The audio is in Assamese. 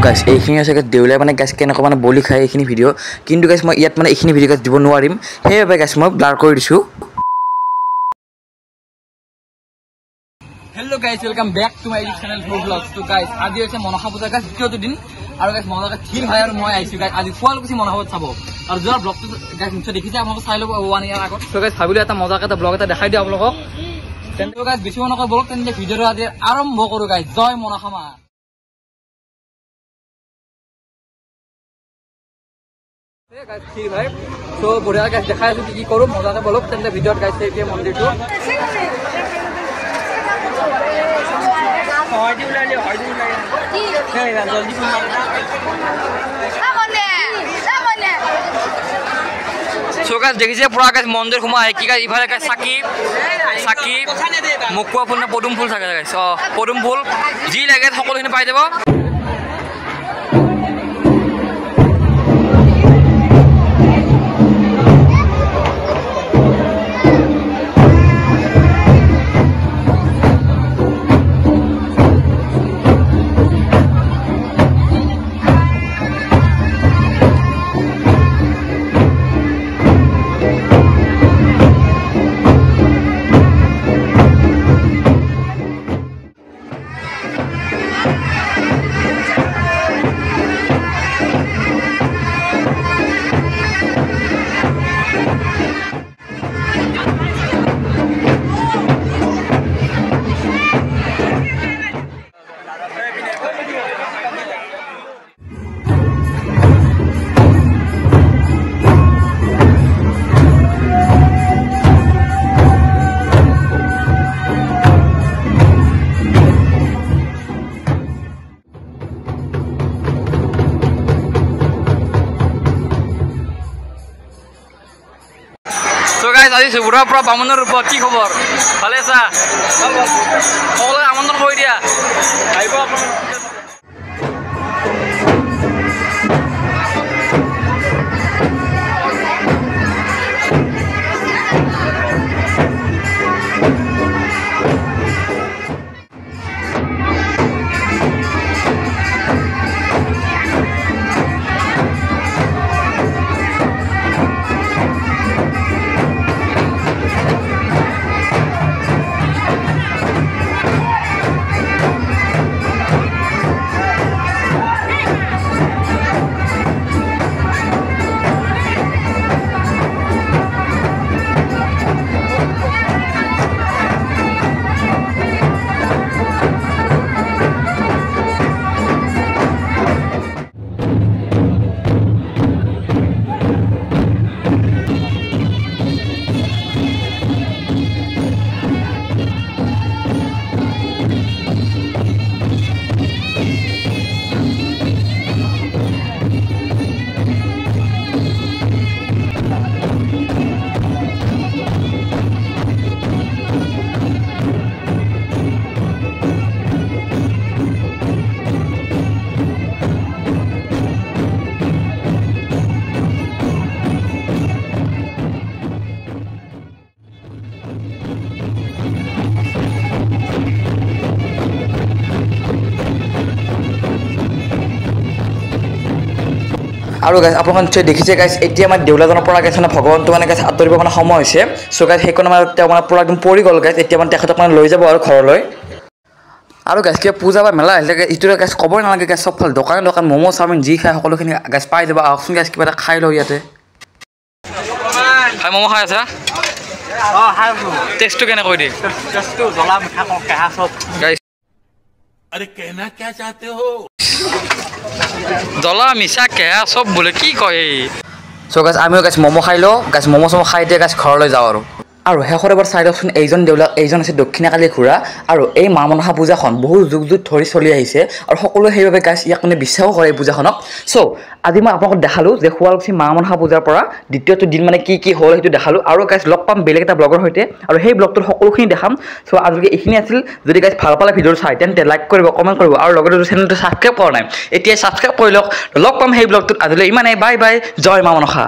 গাইছ এইখিনি আছে দেউলাই মানে গাইছ কেনেকৈ মানে বলি খায় এইখিনি ভিডিঅ' কিন্তু গাইছ মই ইয়াত মানে এইখিনি ভিডিঅ' গাইছ দিব নোৱাৰিম সেইবাবে গাইছ মই ব্লাৰ কৰি দিছোঁ Hello guys, welcome back to my YouTube channel Flow Vlogs. So guys, আজি হৈছে মনসা পূজা গাইছ দ্বিতীয়টো দিন আৰু গাইছ মনসা থিম হয় আৰু মই আহিছোঁ গাইছ আজি ফুৱাল কুছি মনসা চাব আৰু যোৱা ব্লগটো গাইছ নিশ্চয় দেখিছে আপোনালোকে চাই ল'ব 1 ইয়াৰ আগত so guys ভাবিলো এটা মজাকে এটা ব্লগ এটা দেখাই দিওঁ আপোনালোকক তেন্তে গাইছ বেছি মনসা ব্লগ তেন্তে ভিডিঅ'টো আজি আৰম্ভ কৰোঁ গাইছ জয় মনসা মা guys থিম হয় so বঢ়িয়া গাইছ দেখাই আছোঁ কি কৰোঁ মজাকে ব্লগ তেন্তে ভিডিঅ'ত গাইছ এই মন্দিৰটো Hardy ulali. Hey, joldi pun. Amone. So guys, dekhiche pura guys mondir khuma hai ki guys ifale guys saki mukwa phul na podum phul thake guys. So podum phul ji lage সকলো খিনি পাই যাব So guys, আজি সুবুৰা পৰা বামনৰ ৰূপত কি খবৰ ভালে আছা সকলোকে আমন্ত্ৰণ কৰি দিয়া আহিব আপোনালোকে আৰু গাইছ আপোনালোকে নিশ্চয় দেখিছে গাইছ এতিয়া আমাৰ দেউলাজনৰ পৰা গাইছ মানে ভগৱানটো মানে গাইছ আঁতৰিব মানে সময় হৈছে চ' গাইছ সেইখন মানে তেওঁ মানে পুৰা একদম পৰি গ'ল গাইছ এতিয়া মানে তেখেতক মানে লৈ যাব আৰু ঘৰলৈ আৰু গাইছ কিবা পূজা বা মেলা আহিলে ইটো গাইছ ক'বই নালাগে গাইছ চবফালে দোকান ম'ম' চাওমিন যি খায় সকলোখিনি গাইছ পাই যাব আহকচোন গাইছ কিবা এটা খাই লওঁ ইয়াতে খাই ম'ম' খাই আছা টেষ্টটো কেনে কৈ দিয়ে টেষ্টটো জ্বলা মিঠা কেঁহা চব গাইছ আৰে কেনা কি চাহতে হো জ্বলা মিঠা কেঁহা চব বোলে কি কয় চ' গাইছ আমিও গাইছ ম'ম' খাই লওঁ গাইছ ম'ম' খাই দিয়ে গাইছ ঘৰলৈ যাওঁ আৰু শেষৰ এবাৰ চাই দিয়কচোন এইজন দেউলা এইজন আছে দক্ষিণকালী খুৰা আৰু এই মা মনসা পূজাখন বহু যুগ ধৰি চলি আহিছে আৰু সকলোৱে সেইবাবে গাইছ ইয়াক মানে বিশ্বাসো কৰে এই পূজাখনক চ' আজি মই আপোনালোকক দেখালোঁ যে শুৱালকুছি মা মনসা পূজাৰ পৰা দ্বিতীয়টো দিন মানে কি হ'ল সেইটো দেখালোঁ আৰু গাইছ লগ পাম বেলেগ এটা ব্লগৰ সৈতে আৰু সেই ব্লগটোৰ সকলোখিনি দেখাম চ' আজিলৈকে এইখিনি আছিল যদি গাইছ ভাল পালে ভিডিঅ'টো চাই তেন্তে লাইক কৰিব কমেণ্ট কৰিব আৰু লগতে চেনেলটো ছাবস্ক্ৰাইব কৰা নাই এতিয়া ছাবস্ক্ৰাইব কৰি লওক লগ পাম সেই ব্লগটোত আজিলৈ ইমানেই বাই বাই জয় মা মনসা